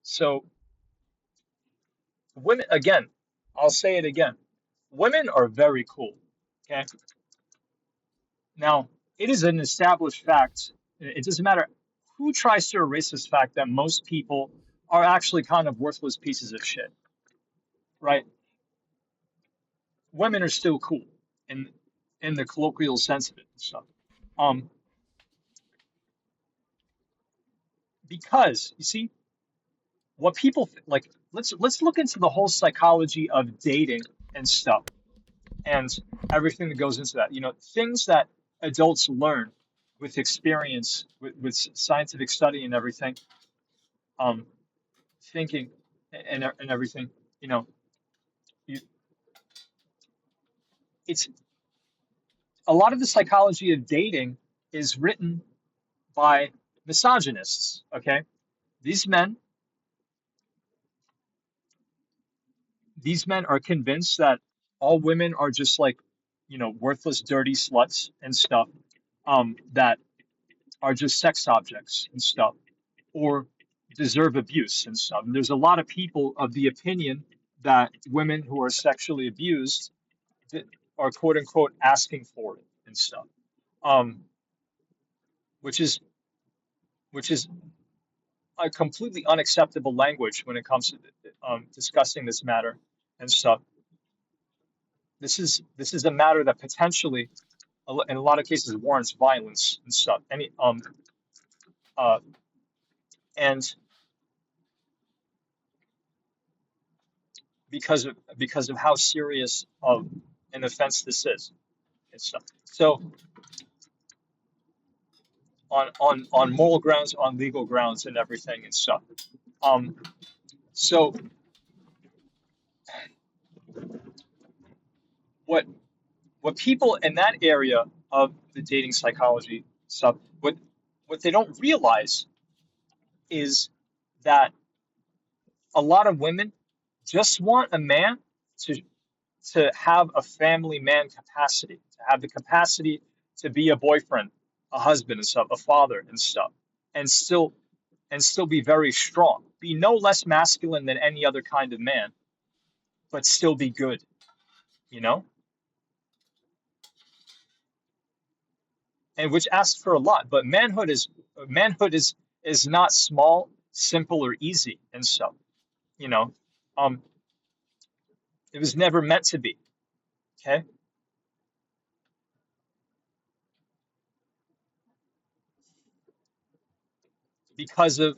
So women, again, I'll say it again. Women are very cool. Okay. Now, it is an established fact. It doesn't matter who tries to erase this fact that most people are actually kind of worthless pieces of shit, right? Women are still cool in in the colloquial sense of it and stuff. Um, because you see, what people like, let's look into the whole psychology of dating and stuff and everything that goes into that. You know, things that adults learn with experience, with scientific study and everything, um, thinking and everything. You know, you, it's a lot of the psychology of dating is written by misogynists. Okay, these men, these men are convinced that all women are just like, you know, worthless, dirty sluts and stuff, that are just sex objects and stuff, or deserve abuse and stuff. And there's a lot of people of the opinion that women who are sexually abused that are quote unquote asking for it and stuff, um, which is which is a completely unacceptable language when it comes to discussing this matter and stuff. This is a matter that potentially, in a lot of cases, warrants violence and stuff. Uh, and because of how serious of an offense this is and stuff. So on moral grounds, on legal grounds, and everything and stuff. Um, so what what people in that area of the dating psychology stuff, what they don't realize is that a lot of women just want a man to have a family man capacity, to have the capacity to be a boyfriend, a husband and stuff, a father and stuff, and still be very strong, be no less masculine than any other kind of man, but still be good, you know, and which asks for a lot. But manhood is not small, simple, or easy and stuff, you know. Um, it was never meant to be. Okay, because of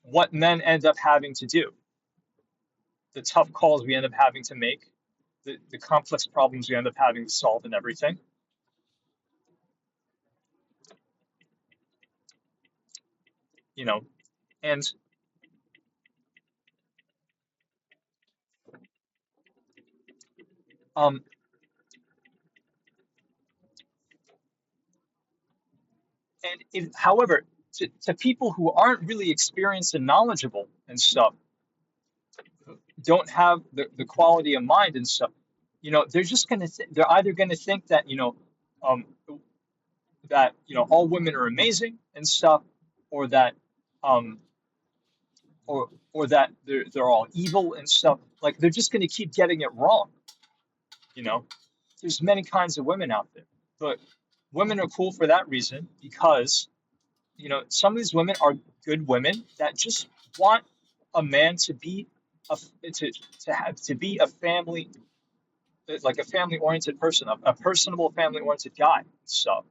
what men end up having to do, the tough calls we end up having to make, the complex problems we end up having to solve, and everything, you know. And um, however, to people who aren't really experienced and knowledgeable and stuff, don't have the quality of mind and stuff, you know, they're either gonna think that, um, all women are amazing and stuff, or that um, or that they're all evil and stuff. Like they're just gonna keep getting it wrong, you know. There's many kinds of women out there, but women are cool for that reason because, you know, some of these women are good women that just want a man to be a to be a family, like a family oriented person, a personable family oriented guy. So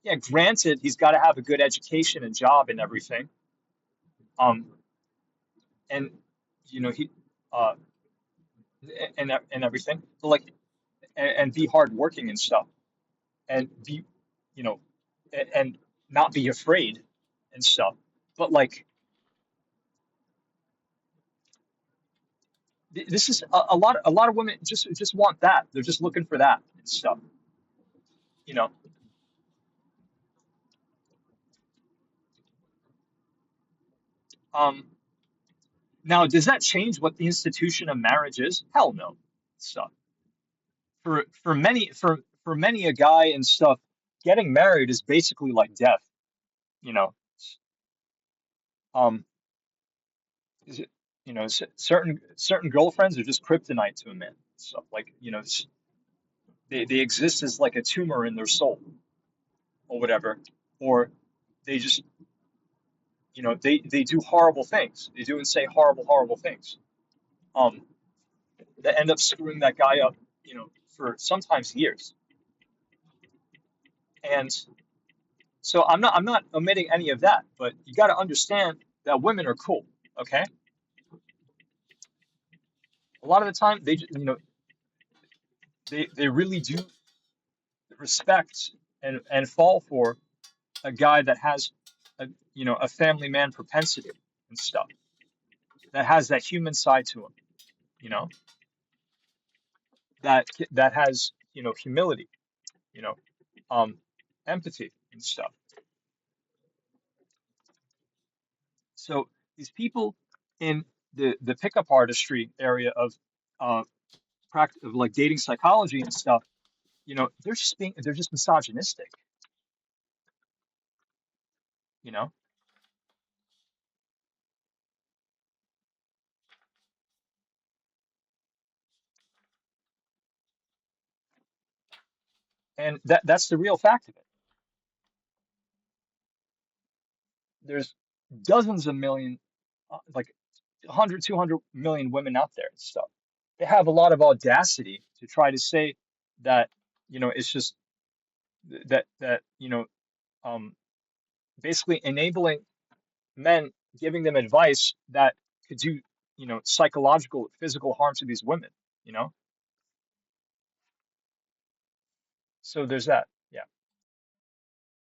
yeah, granted, he's got to have a good education and job and everything, um, and you know he uh and everything, but like and be hardworking and stuff, and be, you know, and not be afraid and stuff. But like this is a lot of women just want that. They're just looking for that and stuff, you know. Um, Now, does that change what the institution of marriage is? Hell no. Stuff for many a guy and stuff, getting married is basically like death, you know. Um, Is it, certain girlfriends are just kryptonite to a man. So like, they exist as like a tumor in their soul or whatever, or they just, they do horrible things. They do and say horrible things. Um, that end up screwing that guy up, for sometimes years. And so I'm not omitting any of that, but you got to understand that women are cool, okay? A lot of the time they really do respect and fall for a guy that has a family man propensity and stuff, that has that human side to him, you know, that has, humility, you know, um, empathy and stuff. So these people in the pickup artistry area of uh of like dating psychology and stuff, they're just misogynistic, you know, and that's the real fact of it. There's dozens of million, like 100, 200 million women out there and stuff. They have a lot of audacity to try to say that, it's just that, um, basically enabling men, giving them advice that could do, psychological, physical harm to these women, you know? So there's that.